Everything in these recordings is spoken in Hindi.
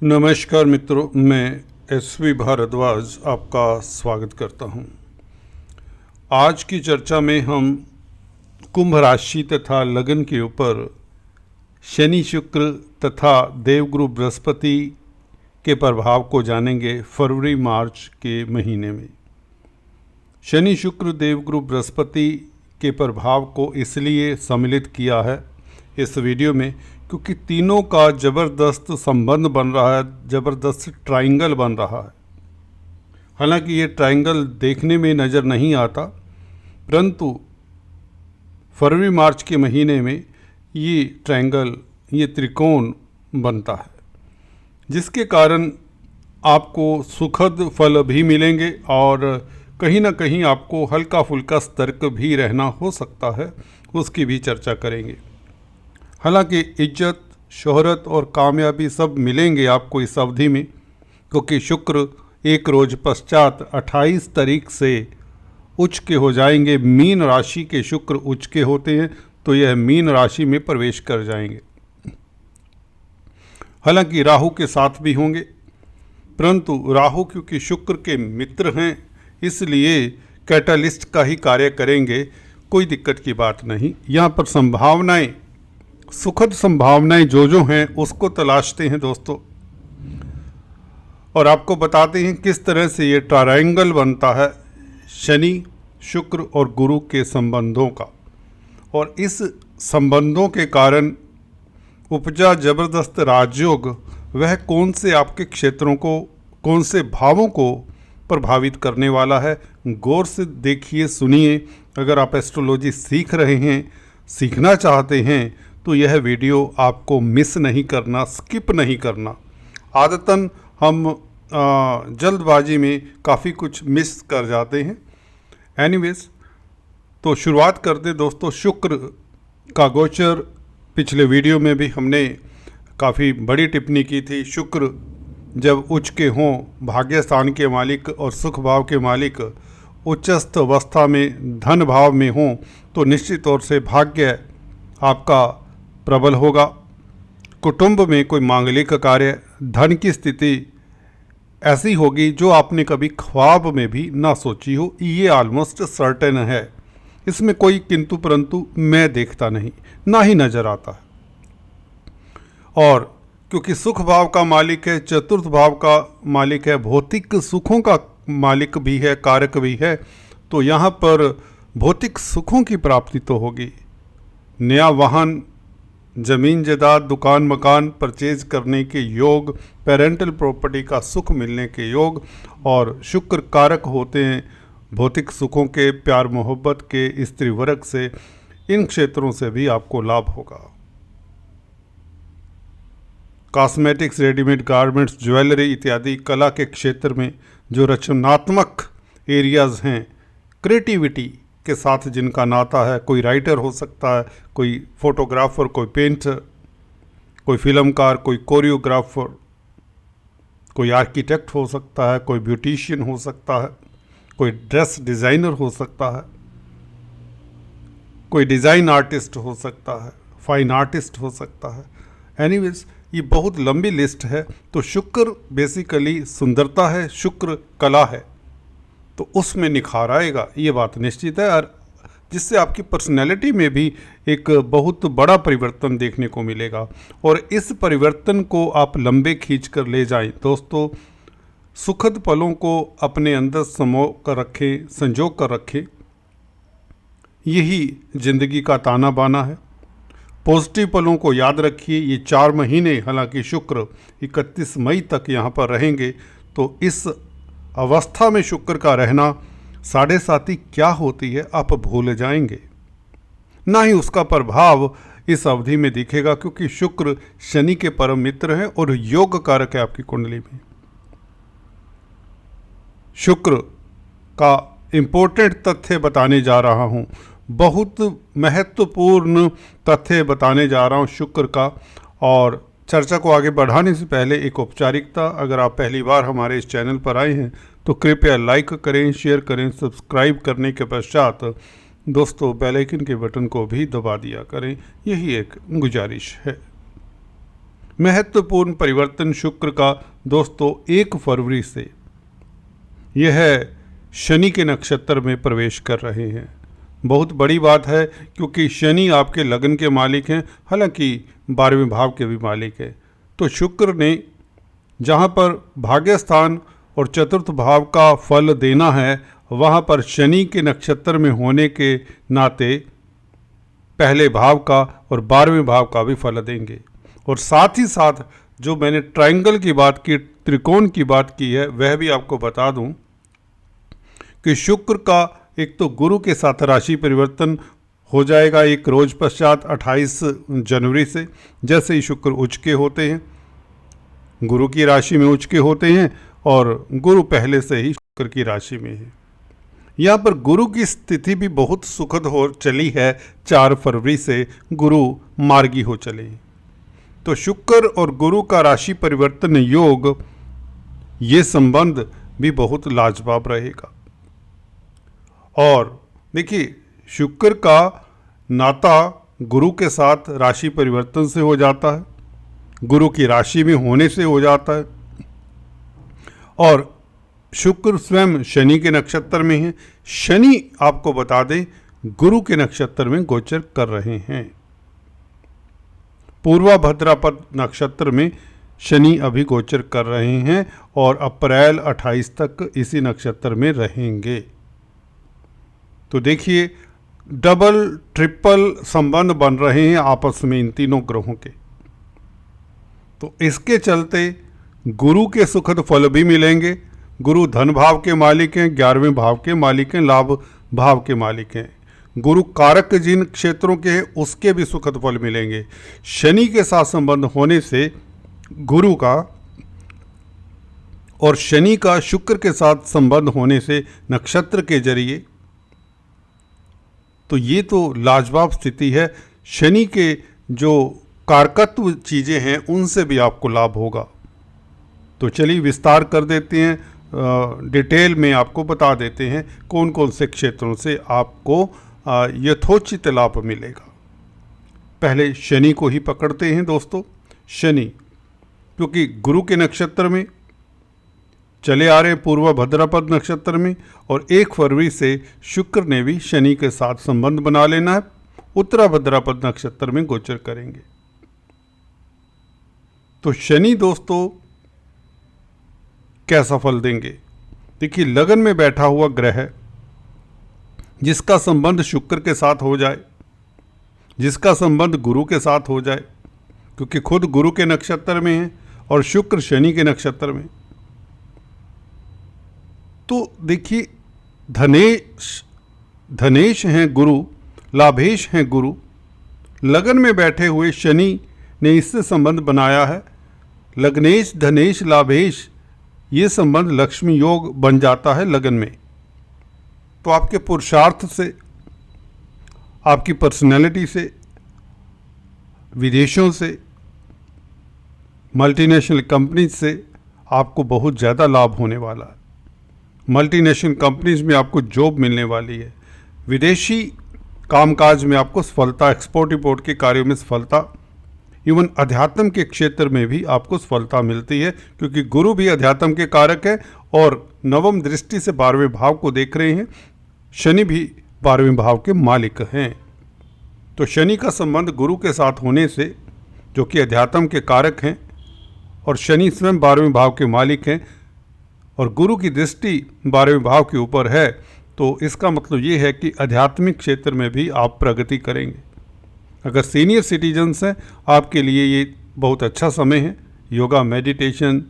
नमस्कार मित्रों, मैं एसवी भारद्वाज आपका स्वागत करता हूं। आज की चर्चा में हम कुंभ राशि तथा लगन के ऊपर शनि शुक्र तथा देवगुरु बृहस्पति के प्रभाव को जानेंगे फरवरी मार्च के महीने में। शनि शुक्र देवगुरु बृहस्पति के प्रभाव को इसलिए सम्मिलित किया है इस वीडियो में क्योंकि तीनों का ज़बरदस्त संबंध बन रहा है, ज़बरदस्त ट्रायंगल बन रहा है। हालांकि ये ट्रायंगल देखने में नज़र नहीं आता, परंतु फरवरी मार्च के महीने में ये ट्रायंगल, ये त्रिकोण बनता है, जिसके कारण आपको सुखद फल भी मिलेंगे और कहीं ना कहीं आपको हल्का फुल्का सतर्क भी रहना हो सकता है, उसकी भी चर्चा करेंगे। हालांकि इज्जत, शोहरत और कामयाबी सब मिलेंगे आपको इस अवधि में, क्योंकि शुक्र एक रोज पश्चात 28 तारीख से उच्च के हो जाएंगे। मीन राशि के शुक्र उच्च के होते हैं, तो यह मीन राशि में प्रवेश कर जाएंगे। हालांकि राहु के साथ भी होंगे, परंतु राहु क्योंकि शुक्र के मित्र हैं, इसलिए कैटालिस्ट का ही कार्य करेंगे। कोई दिक्कत की बात नहीं। यहाँ पर संभावनाएं, सुखद संभावनाएं जो हैं उसको तलाशते हैं दोस्तों, और आपको बताते हैं किस तरह से ये ट्रायंगल बनता है शनि, शुक्र और गुरु के संबंधों का। और इस संबंधों के कारण उपजा जबरदस्त राजयोग, वह कौन से आपके क्षेत्रों को, कौन से भावों को प्रभावित करने वाला है। गौर से देखिए, सुनिए। अगर आप एस्ट्रोलॉजी सीख रहे हैं, सीखना चाहते हैं, तो यह वीडियो आपको मिस नहीं करना, स्किप नहीं करना। आदतन हम जल्दबाजी में काफ़ी कुछ मिस कर जाते हैं। एनीवेज, तो शुरुआत कर दे दोस्तों। शुक्र का गोचर पिछले वीडियो में भी हमने काफ़ी बड़ी टिप्पणी की थी। शुक्र जब उच्च के हों, भाग्य स्थान के मालिक और सुख भाव के मालिक उच्चस्थ अवस्था में धन भाव में हों, तो निश्चित तौर से भाग्य आपका प्रबल होगा। कुटुंब में कोई मांगलिक कार्य, धन की स्थिति ऐसी होगी जो आपने कभी ख्वाब में भी ना सोची हो। ये ऑलमोस्ट सर्टेन है, इसमें कोई किंतु परंतु मैं देखता नहीं, ना ही नज़र आता है। और क्योंकि सुख भाव का मालिक है, चतुर्थ भाव का मालिक है, भौतिक सुखों का मालिक भी है, कारक भी है, तो यहाँ पर भौतिक सुखों की प्राप्ति तो होगी। नया वाहन, ज़मीन जायदाद, दुकान मकान परचेज करने के योग, पेरेंटल प्रॉपर्टी का सुख मिलने के योग, और शुक्र कारक होते हैं भौतिक सुखों के, प्यार मोहब्बत के, स्त्री वर्ग से। इन क्षेत्रों से भी आपको लाभ होगा। कॉस्मेटिक्स, रेडीमेड गारमेंट्स, ज्वेलरी इत्यादि कला के क्षेत्र में जो रचनात्मक एरियाज़ हैं, क्रिएटिविटी के साथ जिनका नाता है, कोई राइटर हो सकता है, कोई फोटोग्राफर, कोई पेंटर, कोई फिल्मकार, कोई कोरियोग्राफर, कोई आर्किटेक्ट हो सकता है, कोई ब्यूटिशियन हो सकता है, कोई ड्रेस डिज़ाइनर हो सकता है, कोई डिज़ाइन आर्टिस्ट हो सकता है, फाइन आर्टिस्ट हो सकता है। एनीवेज, ये बहुत लंबी लिस्ट है। तो शुक्र बेसिकली सुंदरता है, शुक्र कला है, तो उसमें निखार आएगा, ये बात निश्चित है। और जिससे आपकी पर्सनैलिटी में भी एक बहुत बड़ा परिवर्तन देखने को मिलेगा, और इस परिवर्तन को आप लंबे खींच कर ले जाएं दोस्तों। सुखद पलों को अपने अंदर समो कर रखें, संजो कर रखें, यही ज़िंदगी का ताना बाना है। पॉजिटिव पलों को याद रखिए। ये 4 महीने, हालांकि शुक्र 31 मई तक यहाँ पर रहेंगे, तो इस अवस्था में शुक्र का रहना, साढ़े साथी क्या होती है आप भूल जाएंगे, ना ही उसका प्रभाव इस अवधि में दिखेगा, क्योंकि शुक्र शनि के परम मित्र हैं और योग कारक है आपकी कुंडली में। शुक्र का इम्पोर्टेंट तथ्य बताने जा रहा हूँ, बहुत महत्वपूर्ण तथ्य बताने जा रहा हूँ शुक्र का। और चर्चा को आगे बढ़ाने से पहले एक औपचारिकता, अगर आप पहली बार हमारे इस चैनल पर आए हैं तो कृपया लाइक करें, शेयर करें। सब्सक्राइब करने के पश्चात दोस्तों बेल आइकन के बटन को भी दबा दिया करें, यही एक गुजारिश है। महत्वपूर्ण परिवर्तन शुक्र का दोस्तों 1 फरवरी से यह शनि के नक्षत्र में प्रवेश कर रहे हैं। बहुत बड़ी बात है क्योंकि शनि आपके लगन के मालिक हैं, हालांकि 12वें भाव के भी मालिक हैं। तो शुक्र ने जहां पर भाग्य स्थान और चतुर्थ भाव का फल देना है, वहां पर शनि के नक्षत्र में होने के नाते पहले भाव का और 12वें भाव का भी फल देंगे। और साथ ही साथ जो मैंने ट्रायंगल की बात की, त्रिकोण की बात की है, वह भी आपको बता दूं कि शुक्र का एक तो गुरु के साथ राशि परिवर्तन हो जाएगा एक रोज पश्चात 28 जनवरी से। जैसे ही शुक्र उच्च के होते हैं, गुरु की राशि में उच्च के होते हैं और गुरु पहले से ही शुक्र की राशि में है। यहाँ पर गुरु की स्थिति भी बहुत सुखद हो चली है। 4 फरवरी से गुरु मार्गी हो चले। तो शुक्र और गुरु का राशि परिवर्तन योग, ये संबंध भी बहुत लाजवाब रहेगा। और देखिए, शुक्र का नाता गुरु के साथ राशि परिवर्तन से हो जाता है, गुरु की राशि में होने से हो जाता है। और शुक्र स्वयं शनि के नक्षत्र में है। शनि आपको बता दें गुरु के नक्षत्र में गोचर कर रहे हैं। पूर्वा भाद्रपद नक्षत्र में शनि अभी गोचर कर रहे हैं और अप्रैल 28 तक इसी नक्षत्र में रहेंगे। तो देखिए, डबल ट्रिपल संबंध बन रहे हैं आपस में इन तीनों ग्रहों के। तो इसके चलते गुरु के सुखद फल भी मिलेंगे। गुरु धन भाव के मालिक हैं, 11वें भाव के मालिक हैं, लाभ भाव के मालिक हैं। गुरु कारक जिन क्षेत्रों के हैं उसके भी सुखद फल मिलेंगे। शनि के साथ संबंध होने से गुरु का और शनि का शुक्र के साथ संबंध होने से नक्षत्र के जरिए, तो ये तो लाजवाब स्थिति है। शनि के जो कारकत्व चीज़ें हैं उनसे भी आपको लाभ होगा। तो चलिए विस्तार कर देते हैं, डिटेल में आपको बता देते हैं कौन कौन से क्षेत्रों से आपको यथोचित लाभ मिलेगा। पहले शनि को ही पकड़ते हैं दोस्तों। शनि क्योंकि गुरु के नक्षत्र में चले आ रहे हैं, पूर्व भाद्रपद नक्षत्र में, और 1 फरवरी से शुक्र ने भी शनि के साथ संबंध बना लेना है। उत्तरा भाद्रपद नक्षत्र में गोचर करेंगे। तो शनि दोस्तों कैसा फल देंगे? देखिए, लगन में बैठा हुआ ग्रह जिसका संबंध शुक्र के साथ हो जाए, जिसका संबंध गुरु के साथ हो जाए, क्योंकि खुद गुरु के नक्षत्र में है और शुक्र शनि के नक्षत्र में, तो देखिए धनेश हैं गुरु, लाभेश हैं गुरु। लगन में बैठे हुए शनि ने इससे संबंध बनाया है। लग्नेश धनेश लाभेश, ये संबंध लक्ष्मी योग बन जाता है लगन में। तो आपके पुरुषार्थ से, आपकी पर्सनैलिटी से, विदेशों से, मल्टीनेशनल कंपनीज से आपको बहुत ज़्यादा लाभ होने वाला है। मल्टीनेशनल कंपनीज में आपको जॉब मिलने वाली है। विदेशी कामकाज में आपको सफलता, एक्सपोर्ट इंपोर्ट के कार्यों में सफलता, इवन अध्यात्म के क्षेत्र में भी आपको सफलता मिलती है, क्योंकि गुरु भी अध्यात्म के कारक है और नवम दृष्टि से 12वें भाव को देख रहे हैं। शनि भी 12वें भाव के मालिक हैं। तो शनि का संबंध गुरु के साथ होने से, जो कि अध्यात्म के कारक हैं, और शनि स्वयं 12वें भाव के मालिक हैं और गुरु की दृष्टि 12वें भाव के ऊपर है, तो इसका मतलब ये है कि आध्यात्मिक क्षेत्र में भी आप प्रगति करेंगे। अगर सीनियर सिटीजन्स हैं, आपके लिए ये बहुत अच्छा समय है। योगा, मेडिटेशन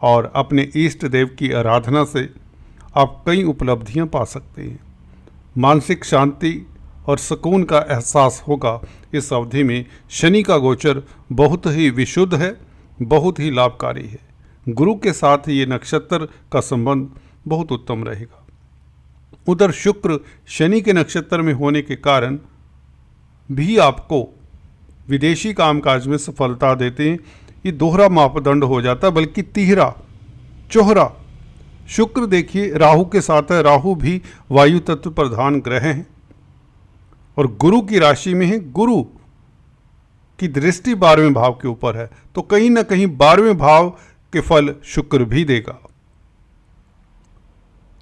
और अपने इष्ट देव की आराधना से आप कई उपलब्धियां पा सकते हैं। मानसिक शांति और सुकून का एहसास होगा। इस अवधि में शनि का गोचर बहुत ही विशुद्ध है, बहुत ही लाभकारी है। गुरु के साथ ये नक्षत्र का संबंध बहुत उत्तम रहेगा। उधर शुक्र शनि के नक्षत्र में होने के कारण भी आपको विदेशी कामकाज में सफलता देते हैं। ये दोहरा मापदंड हो जाता है, बल्कि तीहरा, चौहरा। शुक्र देखिए राहु के साथ है। राहु भी वायु तत्व प्रधान ग्रह हैं और गुरु की राशि में है। गुरु की दृष्टि 12वें भाव के ऊपर है, तो कहीं ना कहीं 12वें भाव के फल शुक्र भी देगा।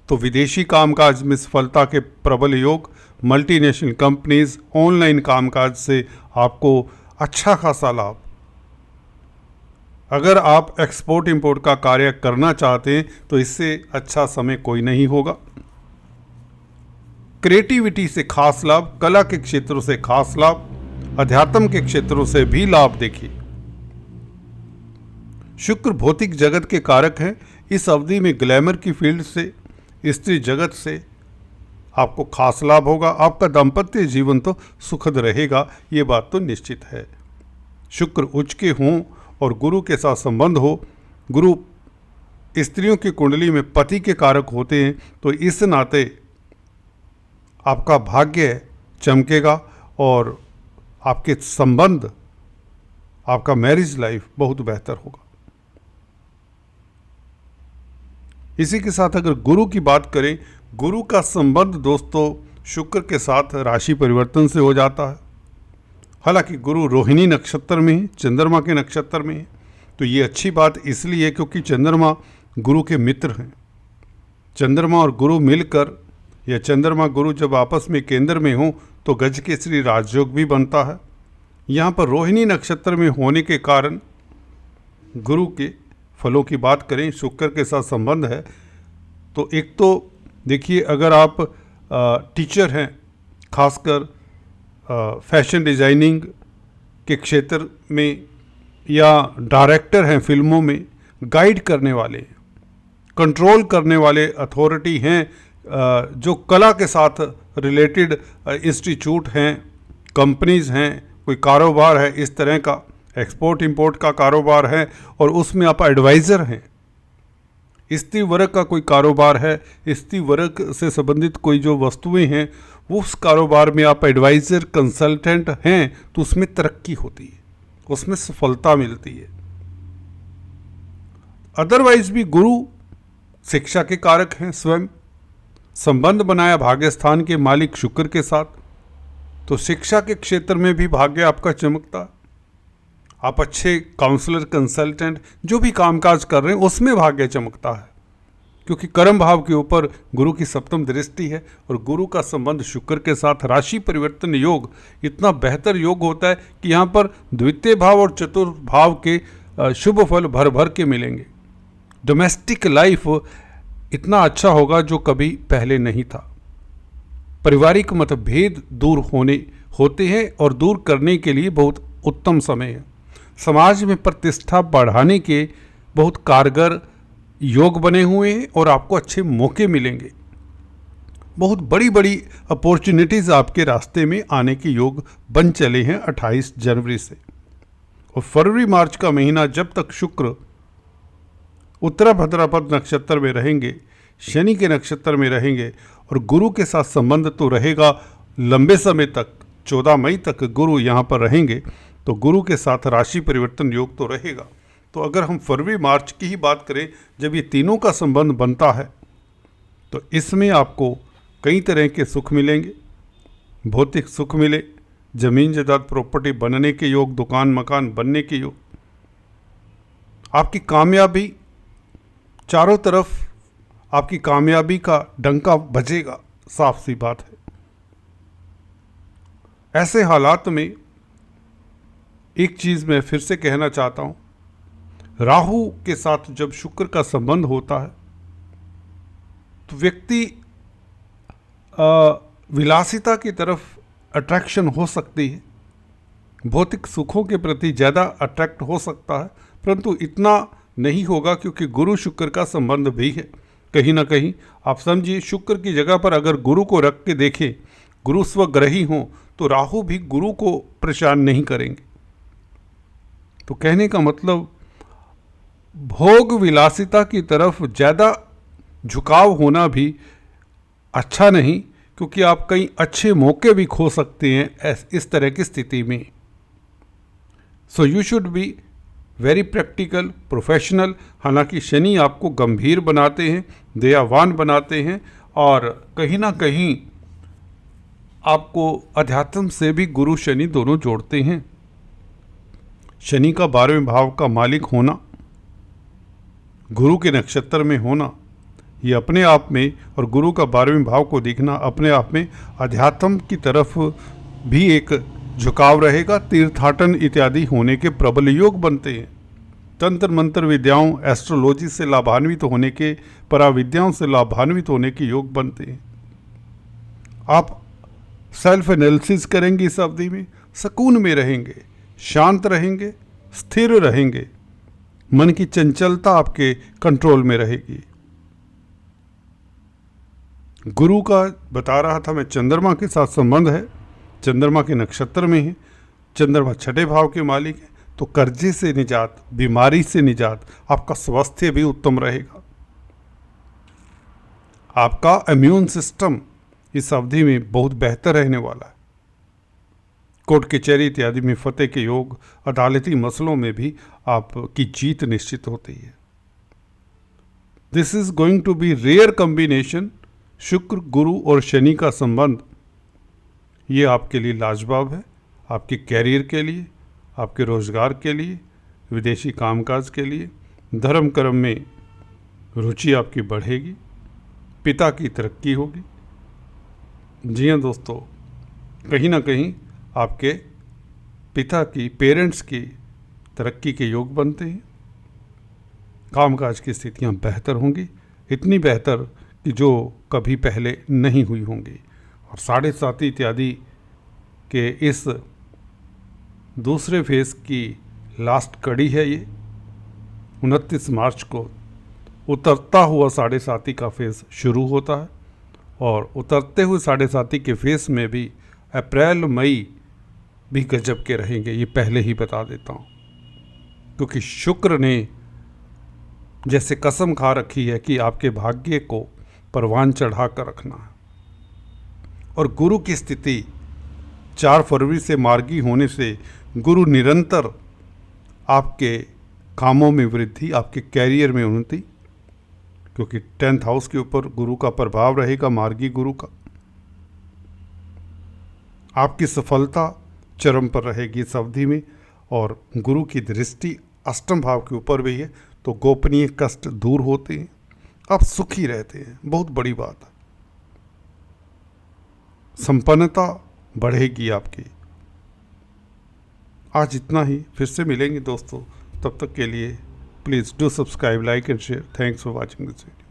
तो विदेशी कामकाज में सफलता के प्रबल योग, मल्टीनेशनल कंपनीज, ऑनलाइन कामकाज से आपको अच्छा खासा लाभ। अगर आप एक्सपोर्ट इंपोर्ट का कार्य करना चाहते हैं तो इससे अच्छा समय कोई नहीं होगा। क्रिएटिविटी से खास लाभ, कला के क्षेत्रों से खास लाभ, अध्यात्म के क्षेत्रों से भी लाभ देखिए। शुक्र भौतिक जगत के कारक हैं। इस अवधि में ग्लैमर की फील्ड से, स्त्री जगत से आपको खास लाभ होगा। आपका दाम्पत्य जीवन तो सुखद रहेगा, ये बात तो निश्चित है। शुक्र उच्च के हों और गुरु के साथ संबंध हो, गुरु स्त्रियों की कुंडली में पति के कारक होते हैं, तो इस नाते आपका भाग्य चमकेगा और आपके संबंध, आपका मैरिज लाइफ बहुत बेहतर होगा। इसी के साथ अगर गुरु की बात करें, गुरु का संबंध दोस्तों शुक्र के साथ राशि परिवर्तन से हो जाता है। हालांकि गुरु रोहिणी नक्षत्र में है, चंद्रमा के नक्षत्र में है, तो ये अच्छी बात इसलिए है क्योंकि चंद्रमा गुरु के मित्र हैं। चंद्रमा और गुरु मिलकर, या चंद्रमा गुरु जब आपस में केंद्र में हो तो गजकेसरी राजयोग भी बनता है। यहाँ पर रोहिणी नक्षत्र में होने के कारण गुरु के फलों की बात करें, शुक्र के साथ संबंध है, तो एक तो देखिए अगर आप टीचर हैं, खासकर फैशन डिज़ाइनिंग के क्षेत्र में, या डायरेक्टर हैं फिल्मों में, गाइड करने वाले, कंट्रोल करने वाले अथॉरिटी हैं, जो कला के साथ रिलेटेड इंस्टीट्यूट हैं, कंपनीज़ हैं, कोई कारोबार है इस तरह का, एक्सपोर्ट इंपोर्ट का कारोबार है और उसमें आप एडवाइज़र हैं, स्त्री वर्ग का कोई कारोबार है, स्त्री वर्ग से संबंधित कोई जो वस्तुएं हैं, वो उस कारोबार में आप एडवाइज़र कंसल्टेंट हैं, तो उसमें तरक्की होती है, उसमें सफलता मिलती है। अदरवाइज भी गुरु शिक्षा के कारक हैं स्वयं। संबंध बनाया भाग्यस्थान के मालिक शुक्र के साथ, तो शिक्षा के क्षेत्र में भी भाग्य आपका चमकता। आप अच्छे काउंसलर, कंसल्टेंट जो भी कामकाज कर रहे हैं उसमें भाग्य चमकता है, क्योंकि कर्म भाव के ऊपर गुरु की सप्तम दृष्टि है और गुरु का संबंध शुक्र के साथ राशि परिवर्तन योग इतना बेहतर योग होता है कि यहाँ पर द्वितीय भाव और चतुर्थ भाव के शुभ फल भर भर के मिलेंगे। डोमेस्टिक लाइफ इतना अच्छा होगा जो कभी पहले नहीं था। पारिवारिक मतभेद दूर होते हैं और दूर करने के लिए बहुत उत्तम समय है। समाज में प्रतिष्ठा बढ़ाने के बहुत कारगर योग बने हुए हैं और आपको अच्छे मौके मिलेंगे। बहुत बड़ी बड़ी अपॉर्चुनिटीज़ आपके रास्ते में आने के योग बन चले हैं 28 जनवरी से। और फरवरी मार्च का महीना जब तक शुक्र उत्तरा भाद्रपद नक्षत्र में रहेंगे, शनि के नक्षत्र में रहेंगे और गुरु के साथ संबंध तो रहेगा लंबे समय तक, 14 मई तक गुरु यहाँ पर रहेंगे, तो गुरु के साथ राशि परिवर्तन योग तो रहेगा। तो अगर हम फरवरी मार्च की ही बात करें, जब ये तीनों का संबंध बनता है, तो इसमें आपको कई तरह के सुख मिलेंगे। भौतिक सुख मिले, जमीन जायदाद प्रॉपर्टी बनने के योग, दुकान मकान बनने के योग, आपकी कामयाबी, चारों तरफ आपकी कामयाबी का डंका बजेगा, साफ सी बात है। ऐसे हालात में एक चीज़ मैं फिर से कहना चाहता हूँ, राहु के साथ जब शुक्र का संबंध होता है तो व्यक्ति विलासिता की तरफ अट्रैक्शन हो सकती है, भौतिक सुखों के प्रति ज़्यादा अट्रैक्ट हो सकता है, परंतु इतना नहीं होगा क्योंकि गुरु शुक्र का संबंध भी है। कहीं ना कहीं आप समझिए, शुक्र की जगह पर अगर गुरु को रख के देखें, गुरु स्वग्रही हों, तो राहु भी गुरु को परेशान नहीं करेंगे। तो कहने का मतलब भोग विलासिता की तरफ ज़्यादा झुकाव होना भी अच्छा नहीं, क्योंकि आप कई अच्छे मौके भी खो सकते हैं इस तरह की स्थिति में। So you should be very practical, professional. हालांकि शनि आपको गंभीर बनाते हैं, दयावान बनाते हैं और कहीं ना कहीं आपको अध्यात्म से भी गुरु शनि दोनों जोड़ते हैं। शनि का 12वें भाव का मालिक होना, गुरु के नक्षत्र में होना, ये अपने आप में, और गुरु का 12वें भाव को दिखना अपने आप में अध्यात्म की तरफ भी एक झुकाव रहेगा। तीर्थाटन इत्यादि होने के प्रबल योग बनते हैं। तंत्र मंत्र विद्याओं, एस्ट्रोलॉजी से लाभान्वित होने के, पराविद्याओं से लाभान्वित होने के योग बनते हैं। आप सेल्फ एनालिसिस करेंगे इस अवधि में, सुकून में रहेंगे, शांत रहेंगे, स्थिर रहेंगे, मन की चंचलता आपके कंट्रोल में रहेगी। गुरु का बता रहा था मैं, चंद्रमा के साथ संबंध है, चंद्रमा के नक्षत्र में है, चंद्रमा 6ठे भाव के मालिक है, तो कर्जे से निजात, बीमारी से निजात, आपका स्वास्थ्य भी उत्तम रहेगा। आपका इम्यून सिस्टम इस अवधि में बहुत बेहतर रहने वाला है। कोर्ट कचहरी इत्यादि में फतेह के योग, अदालती मसलों में भी आपकी जीत निश्चित होती है। This is going to be rare combination. शुक्र, गुरु और शनि का संबंध ये आपके लिए लाजवाब है। आपके कैरियर के लिए, आपके रोजगार के लिए, विदेशी कामकाज के लिए, धर्म कर्म में रुचि आपकी बढ़ेगी, पिता की तरक्की होगी। जी हाँ दोस्तों, कहीं ना कहीं आपके पिता की, पेरेंट्स की तरक्की के योग बनते हैं। कामकाज की स्थितियाँ बेहतर होंगी, इतनी बेहतर कि जो कभी पहले नहीं हुई होंगी। और 7.5 इत्यादि के इस दूसरे फेज़ की लास्ट कड़ी है ये। 29 मार्च को उतरता हुआ 7.5 का फेज़ शुरू होता है, और उतरते हुए 7.5 के फेज़ में भी अप्रैल मई भी गजब के रहेंगे, ये पहले ही बता देता हूँ। क्योंकि शुक्र ने जैसे कसम खा रखी है कि आपके भाग्य को परवान चढ़ा कर रखना है। और गुरु की स्थिति 4 फरवरी से मार्गी होने से गुरु निरंतर आपके कामों में वृद्धि, आपके कैरियर में उन्नति, क्योंकि 10th हाउस के ऊपर गुरु का प्रभाव रहेगा, मार्गी गुरु का। आपकी सफलता चरम पर रहेगी इस अवधि में। और गुरु की दृष्टि 8वें भाव के ऊपर भी है, तो गोपनीय कष्ट दूर होते हैं, आप सुखी रहते हैं, बहुत बड़ी बात है। संपन्नता बढ़ेगी आपकी। आज इतना ही, फिर से मिलेंगे दोस्तों। तब तक के लिए please do subscribe, like and share. Thanks for watching this video.